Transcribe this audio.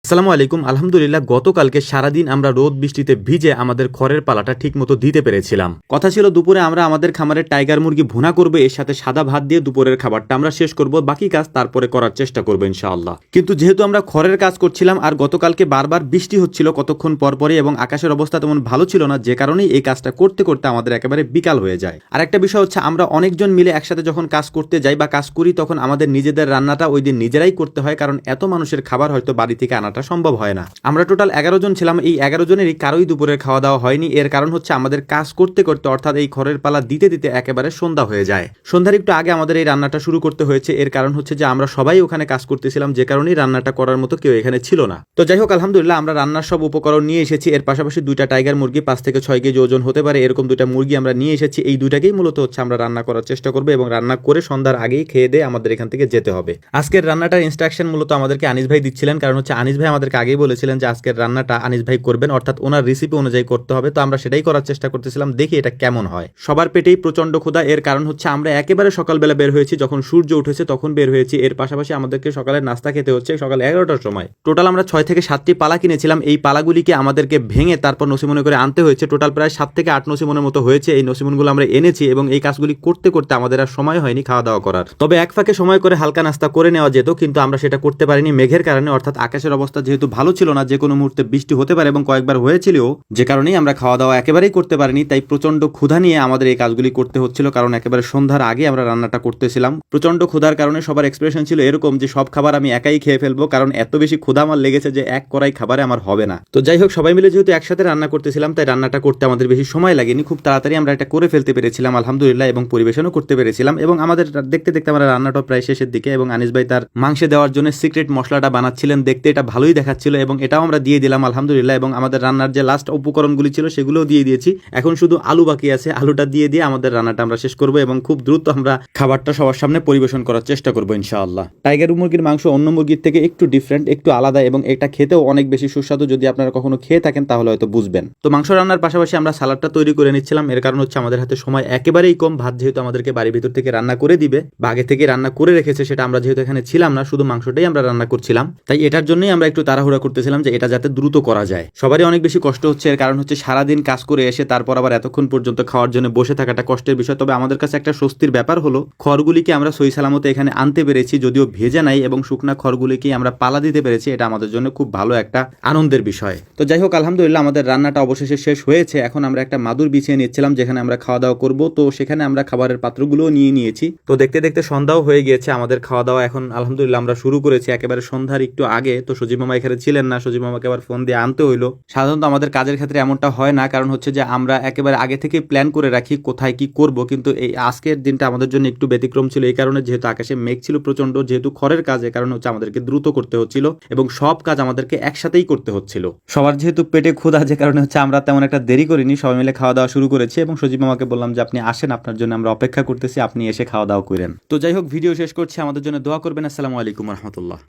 আসসালামু আলাইকুম। আলহামদুলিল্লাহ গতকালকে সারাদিন আমরা রোদ বৃষ্টিতে ভিজে আমাদের খড়ের পালাটা ঠিকমতো দিতে পেরেছিলাম। কথা ছিল দুপুরে আমরা আমাদের খামারের টাইগার মুরগি ভুনা করবো, এর সাথে সাদা ভাত দিয়ে দুপুরের খাবারটা আমরা শেষ করব, বাকি কাজ তারপরে করার চেষ্টা করবো ইনশাআল্লাহ। কিন্তু যেহেতু আমরা খড়ের কাজ করছিলাম আর গতকালকে বারবার বৃষ্টি হচ্ছিল কতক্ষণ পরপরই এবং আকাশের অবস্থা তেমন ভালো ছিল না, যে কারণেই এই কাজটা করতে করতে আমাদের একেবারে বিকাল হয়ে যায়। আর একটা বিষয় হচ্ছে আমরা অনেকজন মিলে একসাথে যখন কাজ করতে যাই বা কাজ করি তখন আমাদের নিজেদের রান্নাটা ওই দিন নিজেরাই করতে হয়, কারণ এত মানুষের খাবার হয়তো বাড়ি থেকে আনাটা সম্ভব হয় না। আমরা টোটাল 11 জন ছিলাম, এই 11 জনেরই কারোই দুপুরের খাওয়া দাওয়া হয়নি। এর কারণ হচ্ছে আমাদের কাজ করতে করতে অর্থাৎ এই খড়ের পালা দিতে দিতে একেবারে সন্ধ্যা হয়ে যায়। সন্ধ্যার একটু আগে আমাদের এই রান্নাটা শুরু করতে হয়েছে। এর কারণ হচ্ছে যে আমরা সবাই ওখানে কাজ করতেছিলাম, যে কারণেই রান্নাটা করার মতো কেউ এখানে ছিল না। তো যাই হোক, আলহামদুলিল্লাহ আমরা রান্নার সব উপকরণ নিয়ে এসেছি। এর পাশাপাশি দুইটা টাইগার মুরগি 5 থেকে 6 কেজি ওজন হতে পারে এরকম দুইটা মুরগি আমরা নিয়ে এসেছি। এই দুইটাকেই মূলত হচ্ছে আমরা রান্না করার চেষ্টা করবো এবং রান্না করে সন্ধ্যার আগেই খেয়ে দিয়ে আমাদের এখান থেকে যেতে হবে। আজকের রান্নাটার ইনস্ট্রাকশন মূলত আমাদেরকে আনিস ভাই দিচ্ছিলেন, কারণ হচ্ছে আনিস ভাই আমাদেরকে আগেই বলেছিলেন যে আজকের রান্নাটা আনিস ভাই করবেন, অর্থাৎ ওনার রেসিপি অনুযায়ী করতে হবে। তো আমরা সেটাই করার চেষ্টা করতেছিলাম, দেখি এটা কেমন হয়। সবার পেটেই প্রচন্ড ক্ষুধা। এর কারণ হচ্ছে আমরা একেবারে সকালবেলা বের হয়েছি, যখন সূর্য উঠেছে তখন বের হয়েছি। এর পাশাপাশি আমাদেরকে সকালের নাস্তা খেতে হচ্ছে সকাল 11টার সময়। টোটাল আমরা 6 থেকে 7টি পালা কিনেছিলাম। এই পালাগুলিকে আমাদেরকে ভেঙে তারপর নসিমনে করে আনতে হয়েছে। টোটাল প্রায় 7 থেকে 8 নসিমনের মতো হয়েছে। এই নসিমনগুলো আমরা এনেছি এবং এই কাজগুলি করতে করতে আমাদের আর সময় হয়নি খাওয়া দাওয়া করার। তবে এক ফাঁকে সময় করে হালকা নাস্তা করে নেওয়া যেত, কিন্তু আমরা সেটা করতে পারিনি মেঘের কারণে, অর্থাৎ আকাশের অবস্থা যেহেতু ভালো ছিল না, যে কোনো মুহূর্তে বৃষ্টি হতে পারে এবং কয়েকবার হয়েছিল, যে কারণেই আমরা খাওয়া দাওয়া একেবারেই করতে পারিনি। তাই প্রচন্ড ক্ষুধা নিয়ে আমাদের এই কাজগুলি করতে হচ্ছিল, কারণ একেবারে সন্ধ্যার আগে আমরা রান্নাটা করতেছিলাম। প্রচন্ড ক্ষুধার কারণে সবার এক্সপ্রেশন ছিল এরকম যে সব খাবার আমি একাই খেয়ে ফেলবো, কারণ এত বেশি ক্ষুধা আমার লেগেছে যে এক কড়াই খাবারে আমার হবে না। তো যাই হোক, সবাই মিলে যেহেতু একসাথে রান্না করতেছিলাম তাই রান্নাটা করতে আমাদের বেশি সময় লাগেনি, খুব তাড়াতাড়ি আমরা এটা করে ফেলতে পেরেছিলাম আলহামদুলিল্লাহ, এবং পরিবেশনও করতে পেরেছিলাম। এবং আমাদের দেখতে দেখতে আমরা রান্নাটা প্রায় শেষের দিকে, এবং আনিস ভাই তার মাংসে দেওয়ার জন্য সিক্রেট মশলাটা বানাচ্ছিলেন। দেখতে এটা ভালোই দেখাচ্ছিল এবং এটাও আমরা দিয়ে দিলাম আলহামদুলিল্লাহ। এবং আমাদের রান্নার যে লাস্ট উপকরণগুলি ছিল সেগুলোও দিয়ে দিয়েছি। এখন শুধু আলু বাকি আছে, আলুটা দিয়ে দিয়ে আমাদের রান্নাটা আমরা শেষ করবো এবং খুব দ্রুত আমরা খাবারটা সবার সামনে পরিবেশন করার চেষ্টা করবো ইনশাআল্লাহ। টাইগার মুরগির মাংস অন্য মুরগির থেকে একটু ডিফারেন্ট, একটু আলাদা, এবং এটা খেতেও অনেক বেশি সুস্বাদু। যদি আপনারা কখনো খেয়ে থাকেন তাহলে হয়তো বুঝবেন। তো মাংস রান্নার পাশাপাশি আমরা সালাডটা তৈরি করে নিচ্ছিলাম। এর কারণ হচ্ছে আমাদের হাতে সময় একেবারেই কম। ভাত যেহেতু আমাদেরকে বাড়ির ভিতর থেকে রান্না করে দিবে বা আগে থেকে রান্না করে রেখেছে, সেটা আমরা যেহেতু এখানে ছিলাম না, শুধু মাংসটাই আমরা রান্না করছিলাম, তাই এটার জন্যই আমরা একটু তাড়াহুড়া করতেছিলাম যে এটা যাতে দ্রুত করা যায়। সবারই অনেক বেশি কষ্ট হচ্ছে। এর কারণ হচ্ছে সারাদিন কাজ করে এসে তারপর আবার এতক্ষণ পর্যন্ত খাওয়ার জন্য বসে থাকাটা কষ্টের বিষয়। তবে আমাদের কাছে একটা স্বস্তির ব্যাপার হলো খড়গুলিকে আমরা সহি সালামতে এখানে আনতে পেরেছি, যদিও ভেজা নাই, এবং শুকনা খড়গুলিকে আমরা পালা দিতে পেরেছি। এটা আমাদের জন্য খুব ভালো একটা আনন্দের বিষয়। তো যাই হোক, আলহামদুলিল্লাহ আমাদের রান্নাটা অবশেষে শেষ হয়েছে। এখন আমরা একটা মাদুর বিছিয়ে নিচ্ছিলাম যেখানে আমরা খাওয়া দাওয়া করব। তো সেখানে আমরা খাবারের পাত্রগুলোও নিয়ে নিয়েছি। তো দেখতে দেখতে সন্ধ্যাও হয়ে গিয়েছে। আমাদের খাওয়া দাওয়া এখন আলহামদুলিল্লাহ আমরা শুরু করেছি একেবারে সন্ধ্যার একটু আগে। তো সজীব মামা এখানে ছিলেন না, সজীব মামাকে আবার ফোন দিয়ে আনতে হইলো। সাধারণত আমাদের কাজের ক্ষেত্রে এমনটা হয় না, কারণ হচ্ছে যে আমরা একেবারে আগে থেকে প্ল্যান করে রাখি কোথায় কি করব। কিন্তু এই আজকের দিনটা আমাদের জন্য একটু ব্যতিক্রম ছিল, এই কারণে যেহেতু আকাশে মেঘ ছিল প্রচন্ড, যেহেতু খড়ের কাজ, এর কারণে হচ্ছে আমাদেরকে দ্রুত করতে হচ্ছিল এবং সব কাজ আমাদেরকে একসাথেই করতে হচ্ছিল। সবার যেহেতু পেটে ক্ষুধা, যে কারণে হচ্ছে আমরা তেমন একটা দেরি করিনি, সবাই মিলে খাওয়া দাওয়া শুরু করেছি। এবং সজীব মামাকে বললাম যে আপনি আসেন, আপনার জন্য আমরা অপেক্ষা করতেছি, আপনি এসে খাওয়া দাওয়া করেন। তো যাই হোক, ভিডিও শেষ করছি। আমাদের জন্য দোয়া করবেন। আসসালামু আলাইকুম রহমতুল্লাহ।